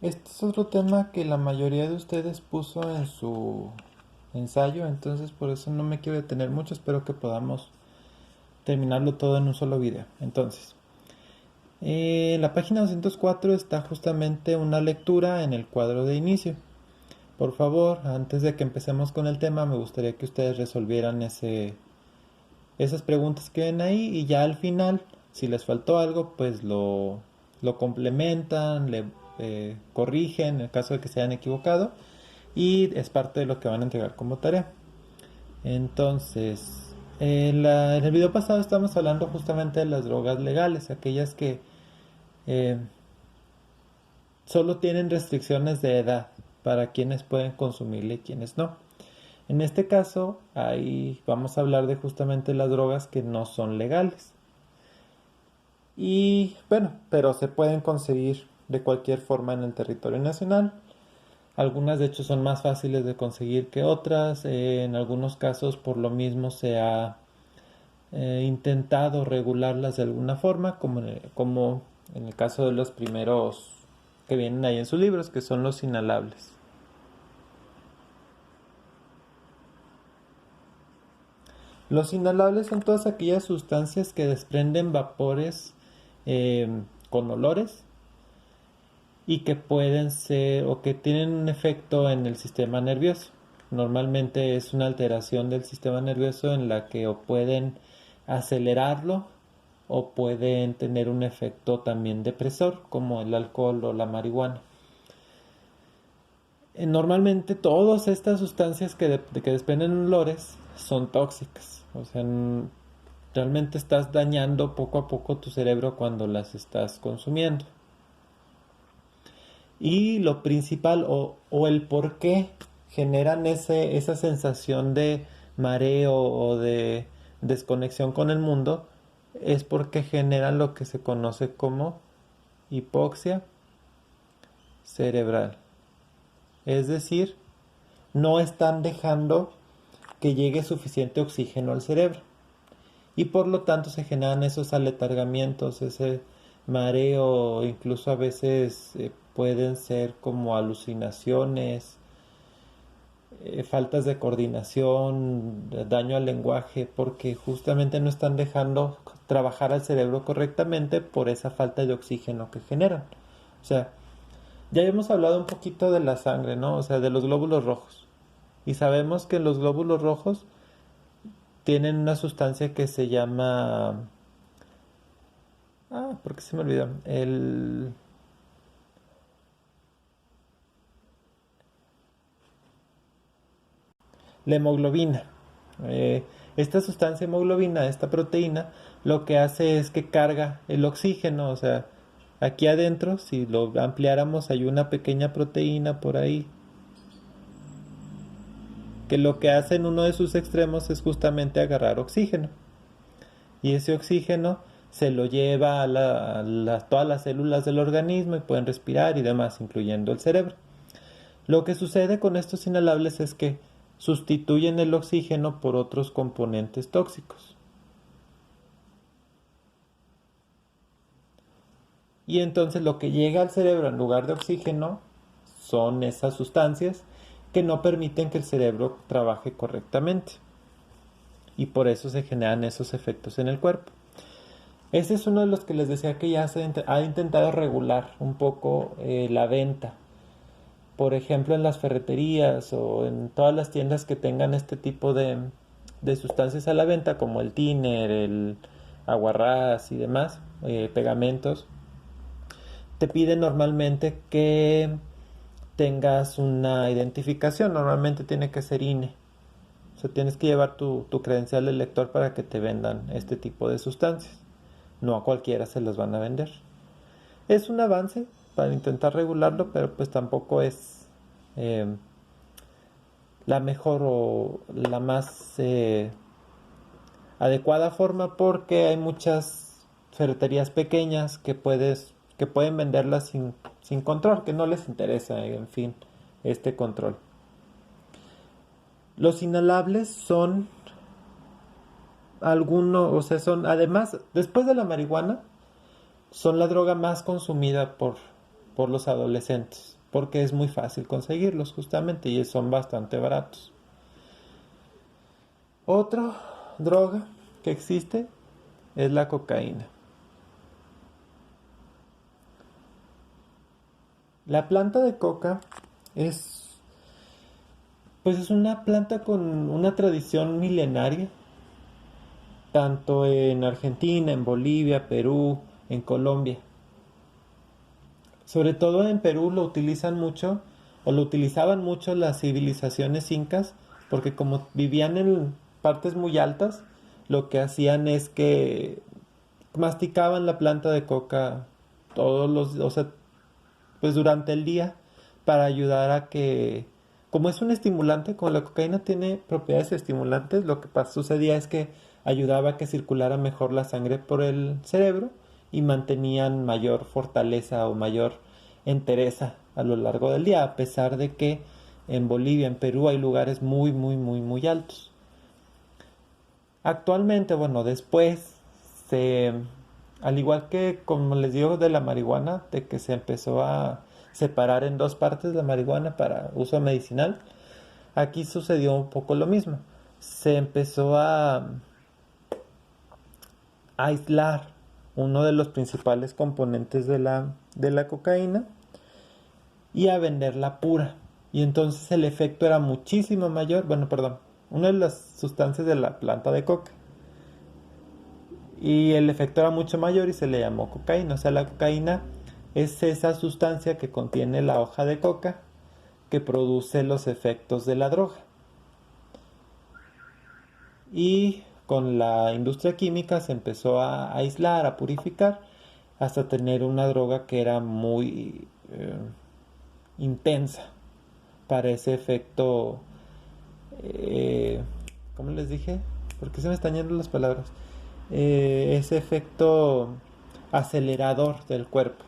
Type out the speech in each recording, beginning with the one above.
Este es otro tema que la mayoría de ustedes puso en su ensayo, entonces por eso no me quiero detener mucho, espero que podamos terminarlo todo en un solo video. Entonces, en la página 204 está justamente una lectura en el cuadro de inicio. Por favor, antes de que empecemos con el tema, me gustaría que ustedes resolvieran esas preguntas que ven ahí y ya al final, si les faltó algo, pues lo complementan, le corrigen en el caso de que se hayan equivocado y es parte de lo que van a entregar como tarea. Entonces, en el video pasado estamos hablando justamente de las drogas legales, aquellas que eh, solo tienen restricciones de edad para quienes pueden consumirla y quienes no. En este caso, ahí vamos a hablar de justamente las drogas que no son legales. Y bueno, pero se pueden conseguir de cualquier forma en el territorio nacional. Algunas de hecho son más fáciles de conseguir que otras. En algunos casos por lo mismo se ha intentado regularlas de alguna forma, como en el caso de los primeros que vienen ahí en sus libros, que son los inhalables. Los inhalables son todas aquellas sustancias que desprenden vapores eh, con olores y que pueden ser o que tienen un efecto en el sistema nervioso. Normalmente es una alteración del sistema nervioso en la que o pueden acelerarlo o pueden tener un efecto también depresor como el alcohol o la marihuana. Normalmente todas estas sustancias que desprenden olores son tóxicas. O sea, realmente estás dañando poco a poco tu cerebro cuando las estás consumiendo. Y lo principal o el por qué generan esa sensación de mareo o de desconexión con el mundo es porque generan lo que se conoce como hipoxia cerebral. Es decir, no están dejando que llegue suficiente oxígeno al cerebro. Y por lo tanto se generan esos aletargamientos, ese mareo, incluso a veces pueden ser como alucinaciones, faltas de coordinación, daño al lenguaje, porque justamente no están dejando trabajar al cerebro correctamente por esa falta de oxígeno que generan. O sea, ya hemos hablado un poquito de la sangre, ¿no? O sea, de los glóbulos rojos. Y sabemos que los glóbulos rojos tienen una sustancia que se llama... Ah, ¿por qué se me olvidó? La hemoglobina. Eh, esta sustancia hemoglobina, esta proteína, lo que hace es que carga el oxígeno. O sea, aquí adentro, si lo ampliáramos, hay una pequeña proteína por ahí que lo que hace en uno de sus extremos es justamente agarrar oxígeno. Y ese oxígeno se lo lleva todas las células del organismo y pueden respirar y demás, incluyendo el cerebro. Lo que sucede con estos inhalables es que sustituyen el oxígeno por otros componentes tóxicos. Y entonces lo que llega al cerebro en lugar de oxígeno son esas sustancias que no permiten que el cerebro trabaje correctamente. Y por eso se generan esos efectos en el cuerpo. Ese es uno de los que les decía que ya se ha intentado regular un poco la venta. Por ejemplo, en las ferreterías o en todas las tiendas que tengan este tipo de sustancias a la venta, como el thinner, el aguarrás y demás, pegamentos, te piden normalmente que tengas una identificación. Normalmente tiene que ser INE. O sea, tienes que llevar tu credencial de lector para que te vendan este tipo de sustancias. No a cualquiera se las van a vender. Es un avance para intentar regularlo, pero pues tampoco es eh, la mejor o la más adecuada forma porque hay muchas ferreterías pequeñas que pueden venderlas sin control, que no les interesa, en fin, este control. Los inhalables son algunos, o sea, son además, después de la marihuana, son la droga más consumida por los adolescentes. porque es muy fácil conseguirlos justamente y son bastante baratos. Otra droga que existe es la cocaína. La planta de coca es, pues es una planta con una tradición milenaria, tanto en Argentina, en Bolivia, Perú, en Colombia. Sobre todo en Perú lo utilizan mucho, o lo utilizaban mucho las civilizaciones incas, porque como vivían en partes muy altas, lo que hacían es que masticaban la planta de coca o sea, pues durante el día para ayudar a que, como es un estimulante, como la cocaína tiene propiedades estimulantes, lo que sucedía es que ayudaba a que circulara mejor la sangre por el cerebro y mantenían mayor fortaleza o mayor entereza a lo largo del día, a pesar de que en Bolivia, en Perú hay lugares muy, muy, muy, muy altos. Actualmente, bueno, después se, al igual que como les digo de la marihuana, de que se empezó a separar en dos partes la marihuana para uso medicinal, aquí sucedió un poco lo mismo. Se empezó a aislar uno de los principales componentes de la cocaína y a venderla pura. Y entonces el efecto era muchísimo mayor, bueno, perdón, una de las sustancias de la planta de coca. Y el efecto era mucho mayor y se le llamó cocaína. O sea, la cocaína es esa sustancia que contiene la hoja de coca que produce los efectos de la droga. Y con la industria química se empezó a aislar, a purificar, hasta tener una droga que era muy intensa para ese efecto, eh, ¿cómo les dije? ¿Por qué se me están yendo las palabras? Ese efecto acelerador del cuerpo,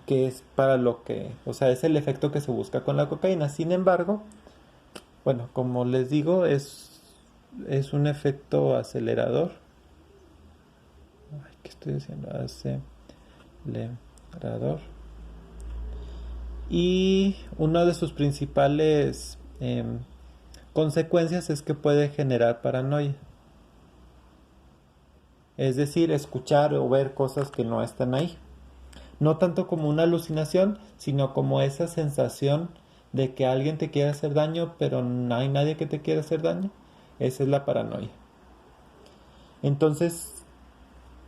que es para lo que, o sea, es el efecto que se busca con la cocaína. Sin embargo, bueno, como les digo, es un efecto acelerador. Ay, ¿qué estoy diciendo? Acelerador. Y una de sus principales consecuencias es que puede generar paranoia. Es decir, escuchar o ver cosas que no están ahí. No tanto como una alucinación, sino como esa sensación de que alguien te quiere hacer daño, pero no hay nadie que te quiera hacer daño. Esa es la paranoia. Entonces,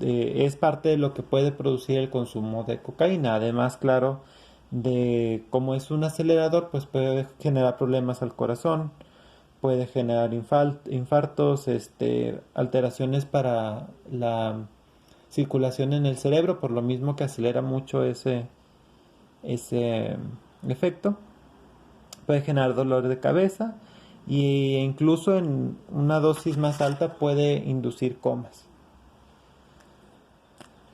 es parte de lo que puede producir el consumo de cocaína. Además, claro, de como es un acelerador, pues puede generar problemas al corazón, puede generar infartos, alteraciones para la circulación en el cerebro, por lo mismo que acelera mucho ese efecto. Puede generar dolor de cabeza e incluso en una dosis más alta puede inducir comas.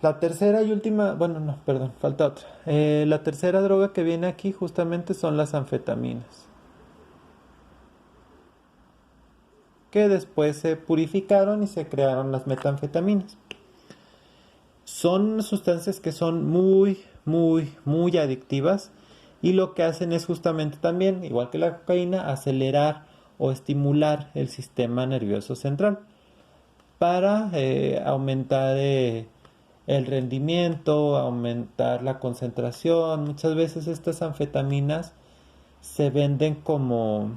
La tercera y última, bueno, no, perdón, falta otra. La tercera droga que viene aquí justamente son las anfetaminas, que después se purificaron y se crearon las metanfetaminas. Son sustancias que son muy, muy, muy adictivas y lo que hacen es justamente también, igual que la cocaína, acelerar o estimular el sistema nervioso central para aumentar el rendimiento, aumentar la concentración. Muchas veces estas anfetaminas se venden como,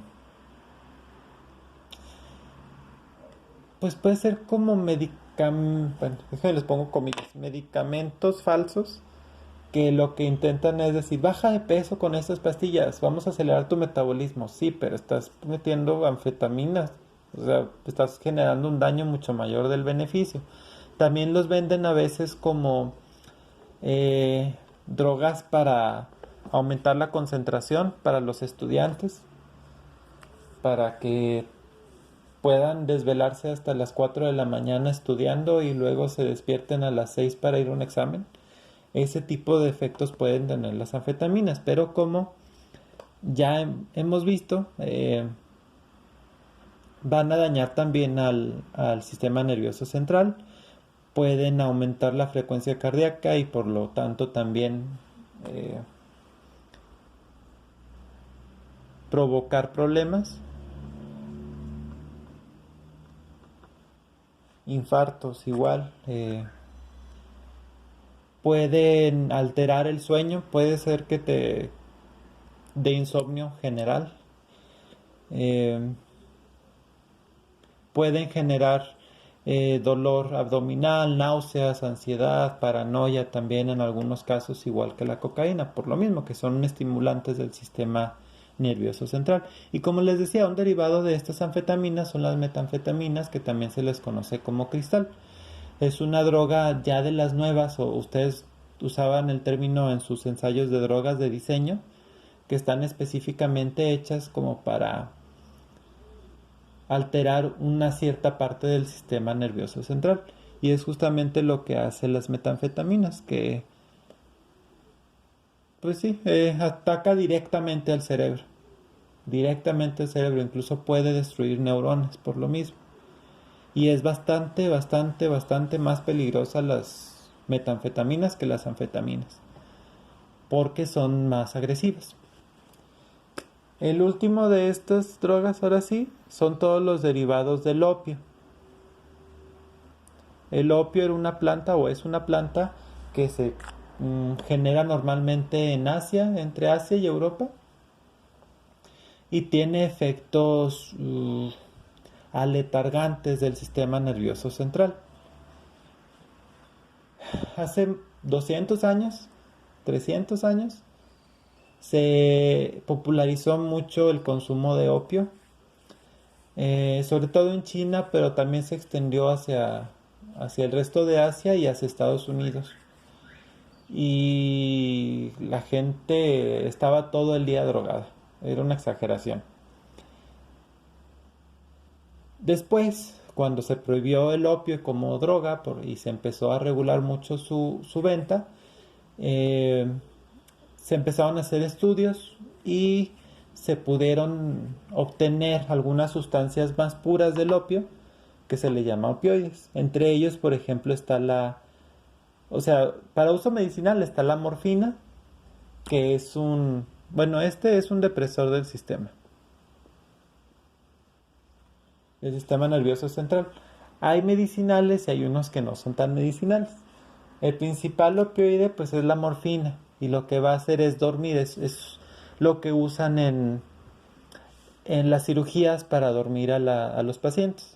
pues puede ser como bueno, déjenme les pongo comillas, medicamentos falsos que lo que intentan es decir, baja de peso con estas pastillas, vamos a acelerar tu metabolismo. Sí, pero estás metiendo anfetaminas, o sea, estás generando un daño mucho mayor del beneficio. También los venden a veces como drogas para aumentar la concentración para los estudiantes, para que puedan desvelarse hasta las 4 de la mañana estudiando y luego se despierten a las 6 para ir a un examen. Ese tipo de efectos pueden tener las anfetaminas, pero como ya hemos visto, van a dañar también al sistema nervioso central, pueden aumentar la frecuencia cardíaca y por lo tanto también provocar problemas, infartos igual, pueden alterar el sueño, puede ser que te dé insomnio general, eh, pueden generar dolor abdominal, náuseas, ansiedad, paranoia también en algunos casos, igual que la cocaína, por lo mismo que son estimulantes del sistema nervioso central. Y como les decía, un derivado de estas anfetaminas son las metanfetaminas, que también se les conoce como cristal. Es una droga ya de las nuevas, o ustedes usaban el término en sus ensayos de drogas de diseño, que están específicamente hechas como para alterar una cierta parte del sistema nervioso central. Y es justamente lo que hacen las metanfetaminas, que pues sí, ataca directamente al cerebro. Directamente al cerebro, incluso puede destruir neuronas por lo mismo. Y es bastante más peligrosa las metanfetaminas que las anfetaminas, porque son más agresivas. El último de estas drogas, ahora sí, son todos los derivados del opio. El opio era una planta, o es una planta, que se genera normalmente en Asia, entre Asia y Europa, y tiene efectos aletargantes del sistema nervioso central. Hace 200 años, 300 años, se popularizó mucho el consumo de opio, sobre todo en China, pero también se extendió hacia el resto de Asia y hacia Estados Unidos. Y la gente estaba todo el día drogada, era una exageración. Después, cuando se prohibió el opio como droga y se empezó a regular mucho su venta, eh, se empezaron a hacer estudios y se pudieron obtener algunas sustancias más puras del opio, que se le llama opioides. Entre ellos, por ejemplo, está o sea, para uso medicinal está la morfina, que es este es un depresor del sistema nervioso central. Hay medicinales y hay unos que no son tan medicinales. El principal opioide pues es la morfina, y lo que va a hacer es dormir, es lo que usan en las cirugías para dormir a los pacientes.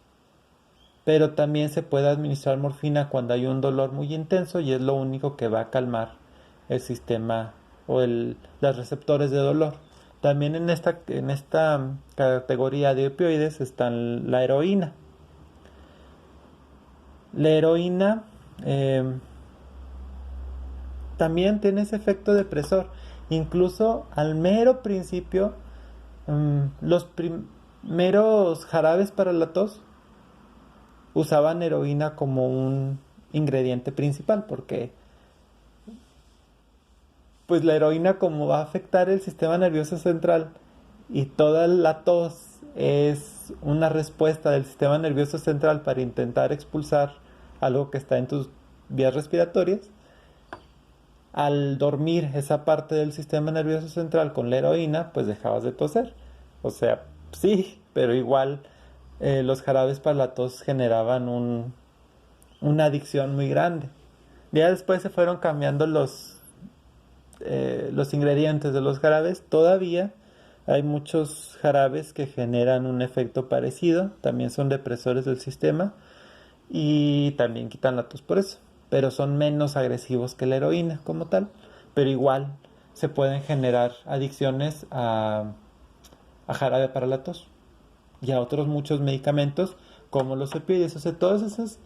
Pero también se puede administrar morfina cuando hay un dolor muy intenso, y es lo único que va a calmar el sistema o los receptores de dolor. También en esta categoría de opioides está la heroína. La heroína también tiene ese efecto depresor. Incluso al mero principio, los primeros jarabes para la tos usaban heroína como un ingrediente principal, porque pues la heroína, como va a afectar el sistema nervioso central, y toda la tos es una respuesta del sistema nervioso central para intentar expulsar algo que está en tus vías respiratorias, al dormir esa parte del sistema nervioso central con la heroína, pues dejabas de toser. O sea, sí, pero igual los jarabes para la tos generaban una adicción muy grande. Ya después se fueron cambiando los ingredientes de los jarabes. Todavía hay muchos jarabes que generan un efecto parecido, también son depresores del sistema y también quitan la tos por eso, pero son menos agresivos que la heroína como tal, pero igual se pueden generar adicciones a jarabe para la tos y a otros muchos medicamentos como los opioides. O sea, todas esas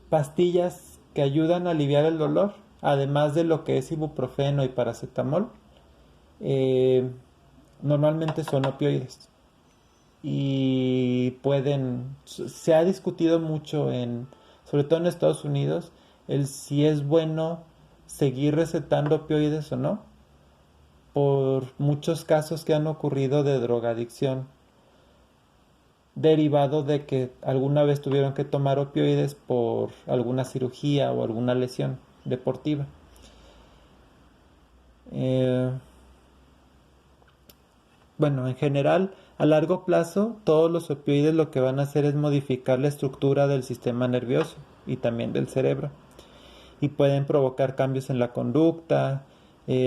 pastillas que ayudan a aliviar el dolor, además de lo que es ibuprofeno y paracetamol, normalmente son opioides. Y se ha discutido mucho sobre todo en Estados Unidos, el si es bueno seguir recetando opioides o no, por muchos casos que han ocurrido de drogadicción, derivado de que alguna vez tuvieron que tomar opioides por alguna cirugía o alguna lesión deportiva. bueno, en general, a largo plazo, todos los opioides lo que van a hacer es modificar la estructura del sistema nervioso y también del cerebro. Y pueden provocar cambios en la conducta,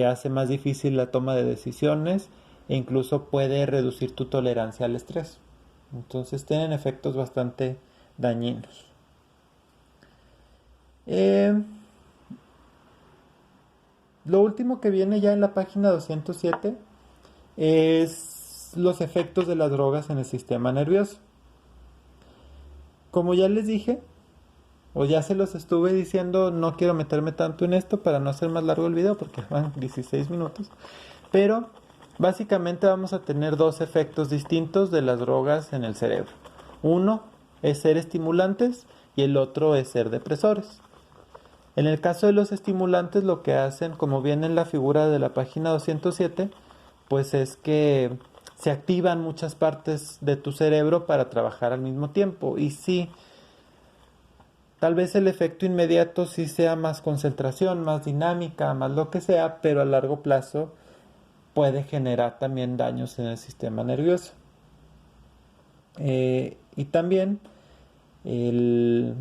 hace más difícil la toma de decisiones e incluso puede reducir tu tolerancia al estrés. Entonces tienen efectos bastante dañinos. Lo último que viene ya en la página 207 es los efectos de las drogas en el sistema nervioso. Como ya les dije, o ya se los estuve diciendo, no quiero meterme tanto en esto para no hacer más largo el video porque van 16 minutos. Pero básicamente vamos a tener dos efectos distintos de las drogas en el cerebro. Uno es ser estimulantes y el otro es ser depresores. En el caso de los estimulantes, lo que hacen, como viene en la figura de la página 207, pues es que se activan muchas partes de tu cerebro para trabajar al mismo tiempo. Y sí, tal vez el efecto inmediato sí sea más concentración, más dinámica, más lo que sea, pero a largo plazo puede generar también daños en el sistema nervioso. Y también el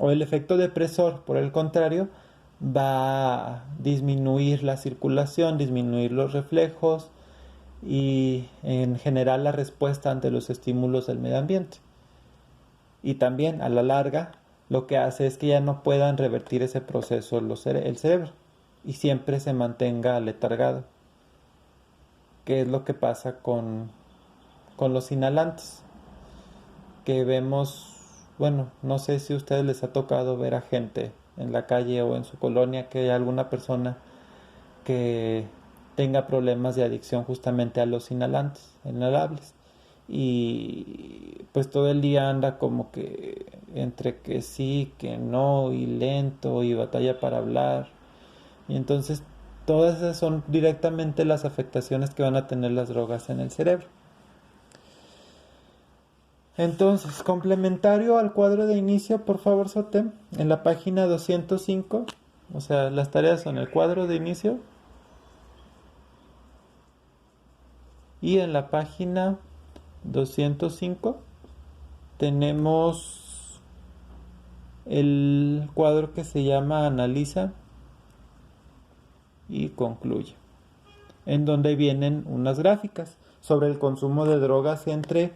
efecto depresor, por el contrario, va a disminuir la circulación, disminuir los reflejos y en general la respuesta ante los estímulos del medio ambiente. Y también a la larga lo que hace es que ya no puedan revertir ese proceso el cerebro y siempre se mantenga letargado, que es lo que pasa con los inhalantes, que vemos. Bueno, no sé si a ustedes les ha tocado ver a gente en la calle o en su colonia que hay alguna persona que tenga problemas de adicción justamente a los inhalables. Y pues todo el día anda como que entre que sí, que no, y lento, y batalla para hablar. Y entonces todas esas son directamente las afectaciones que van a tener las drogas en el cerebro. Entonces, complementario al cuadro de inicio, por favor, Sotem, en la página 205, o sea, las tareas son el cuadro de inicio y en la página 205 tenemos el cuadro que se llama Analiza y concluye, en donde vienen unas gráficas sobre el consumo de drogas entre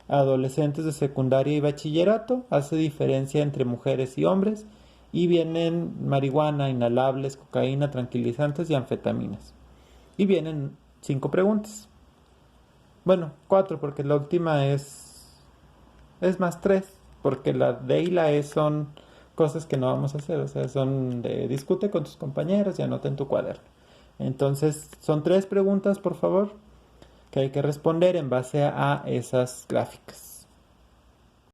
adolescentes de secundaria y bachillerato, hace diferencia entre mujeres y hombres, y vienen marihuana, inhalables, cocaína, tranquilizantes y anfetaminas. Y vienen 5 preguntas. Bueno, 4 porque la última es más 3, porque la D y la E son cosas que no vamos a hacer, o sea, son de discute con tus compañeros y anota en tu cuaderno. Entonces, son 3 preguntas, por favor, que hay que responder en base a esas gráficas.